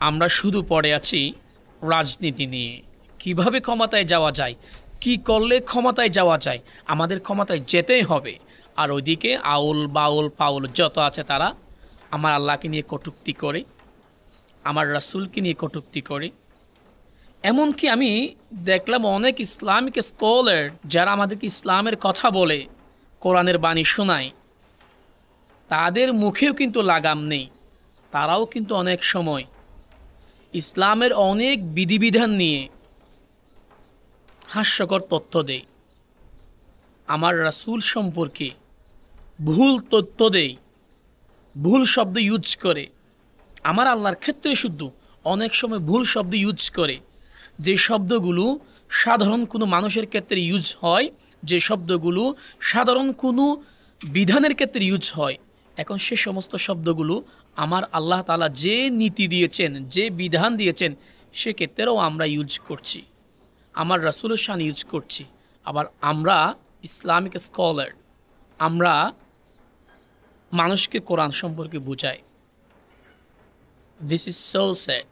আমরা শুধু পড়ে আছি রাজনীতি নিয়ে, কিভাবে ক্ষমতায় যাওয়া যায়, কি করলে ক্ষমতায় যাওয়া যায়, আমাদের ক্ষমতায় যেতেই হবে। আর ওইদিকে আউল বাউল পাউল যত আছে তারা আমার আল্লাহকে নিয়ে কটূক্তি করে, আমার রাসূলকে নিয়ে কটূক্তি করে। এমনকি আমি দেখলাম অনেক ইসলামিক স্কলার যারা আমাদেরকে ইসলামের কথা বলে, কোরআনের বাণী শোনায়, তাদের মুখেও কিন্তু লাগাম নেই। তারাও কিন্তু অনেক সময় ইসলামের অনেক বিধিবিধান নিয়ে হাস্যকর তথ্য দেয়, আমার রাসূল সম্পর্কে ভুল তথ্য দেয়, ভুল শব্দ ইউজ করে। আমার আল্লাহর ক্ষেত্রে শুধু অনেক সময় ভুল শব্দ ইউজ করে, যে শব্দগুলো সাধারণ কোনো মানুষের ক্ষেত্রে ইউজ হয়, যে শব্দগুলো সাধারণ কোনো বিধানের ক্ষেত্রে ইউজ হয়। এখন সে সমস্ত শব্দগুলো আমার আল্লাহ তাআলা যে নীতি দিয়েছেন, যে বিধান দিয়েছেন, সেক্ষেত্রেও আমরা ইউজ করছি, আমার রাসূলের শান ইউজ করছি। আবার আমরা ইসলামিক স্কলার, আমরা মানুষকে কোরআন সম্পর্কে বুঝাই। This is so sad.